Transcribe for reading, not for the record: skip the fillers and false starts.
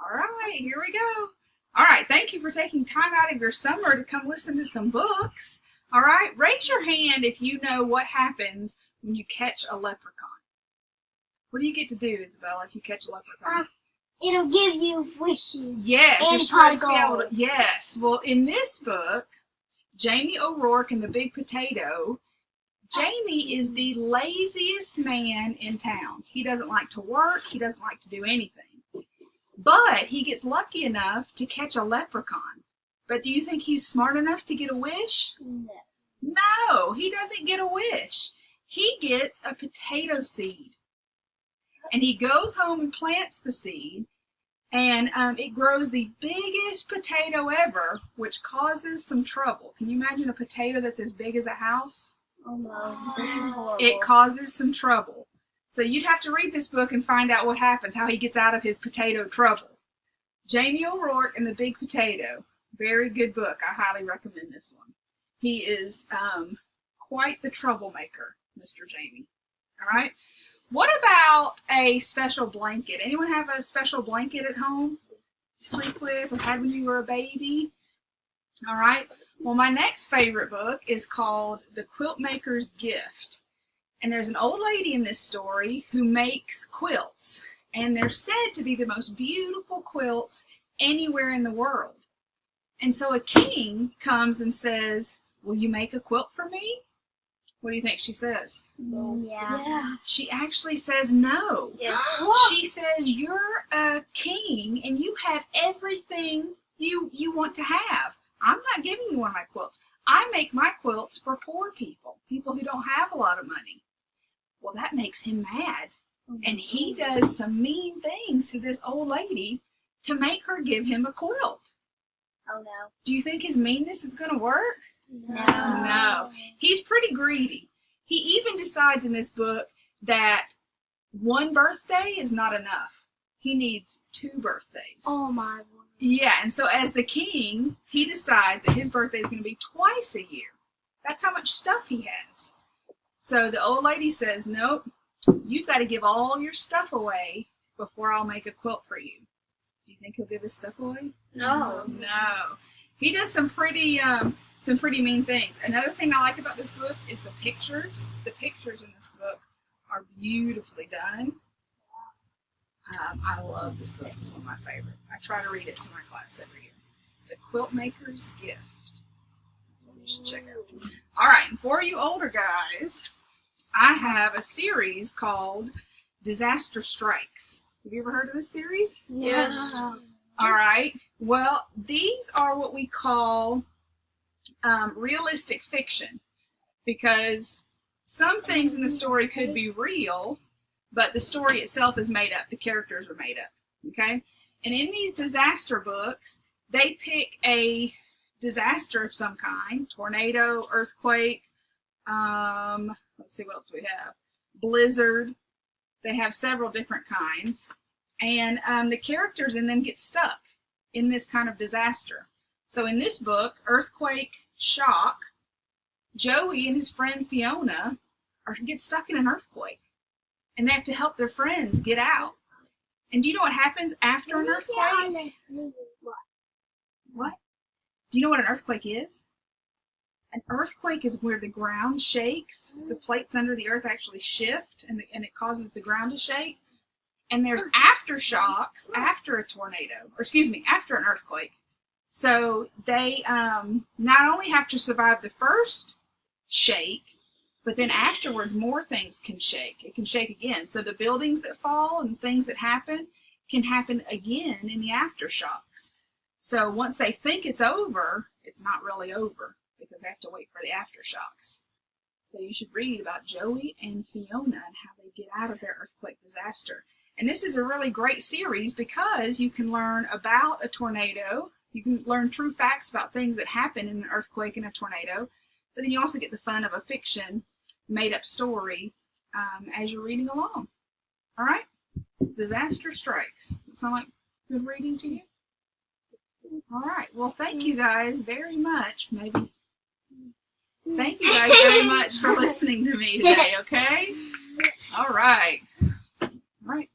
All right, here we go. All right, thank you for taking time out of your summer to come listen to some books. All right, raise your hand if you know what happens when you catch a leprechaun. What do you get to do, Isabella, if you catch a leprechaun? It'll give you wishes. Yes, and you're supposed to be able to. Yes, well, in this book, Jamie O'Rourke and the Big Potato, Jamie is the laziest man in town. He doesn't like to work. He doesn't like to do anything. But he gets lucky enough to catch a leprechaun. But do you think he's smart enough to get a wish? No. No, he doesn't get a wish. He gets a potato seed. And he goes home and plants the seed. And it grows the biggest potato ever, which causes some trouble. Can you imagine a potato that's as big as a house? Oh no, this is horrible. It causes some trouble. So you'd have to read this book and find out what happens, how he gets out of his potato trouble. Jamie O'Rourke and the Big Potato. Very good book. I highly recommend this one. He is quite the troublemaker, Mr. Jamie. All right. What about a special blanket? Anyone have a special blanket at home to sleep with or had when you were a baby? All right. Well, my next favorite book is called The Quilt Maker's Gift. And there's an old lady in this story who makes quilts. And they're said to be the most beautiful quilts anywhere in the world. And so a king comes and says, "Will you make a quilt for me?" What do you think she says? Yeah. She actually says no. Yeah. She says, "You're a king and you have everything you want to have. I'm not giving you one of my quilts. I make my quilts for poor people, people who don't have a lot of money." Well, that makes him mad. And he does some mean things to this old lady to make her give him a quilt. Oh no. Do you think his meanness is going to work? No. No. He's pretty greedy. He even decides in this book that one birthday is not enough. He needs 2 birthdays. Oh my word. Yeah, and so as the king, he decides that his birthday is going to be twice a year. That's how much stuff he has. So the old lady says, "Nope, you've got to give all your stuff away before I'll make a quilt for you." Do you think he'll give his stuff away? No. No. He does some pretty mean things. Another thing I like about this book is the pictures. The pictures in this book are beautifully done. I love this book. It's one of my favorites. I try to read it to my class every year. The Quilt Maker's Gift. That's what you should check out. All right, and for you older guys, I have a series called Disaster Strikes. Have you ever heard of this series? Yes. All right. Well, these are what we call realistic fiction, because some things in the story could be real, but the story itself is made up. The characters are made up. Okay? And in these disaster books, they pick a disaster of some kind: tornado, earthquake, let's see what else we have, blizzard. They have several different kinds. And the characters in them get stuck in this kind of disaster. So in this book, Earthquake Shock, Joey and his friend Fiona get stuck in an earthquake. And they have to help their friends get out. And do you know what happens after an earthquake? What? Do you know what an earthquake is? An earthquake is where the ground shakes. The plates under the earth actually shift, and it causes the ground to shake. And there's aftershocks after a tornado, or excuse me, after an earthquake. So they not only have to survive the first shake, but then afterwards more things can shake. It can shake again. So the buildings that fall and things that happen can happen again in the aftershocks. So once they think it's over, it's not really over, because they have to wait for the aftershocks. So you should read about Joey and Fiona and how they get out of their earthquake disaster. And this is a really great series because you can learn about a tornado. You can learn true facts about things that happen in an earthquake and a tornado. But then you also get the fun of a fiction, made-up story as you're reading along. All right? Disaster Strikes. Does that sound like good reading to you? All right. Well, thank you guys very much. Thank you guys very much for listening to me today, okay? All right. All right.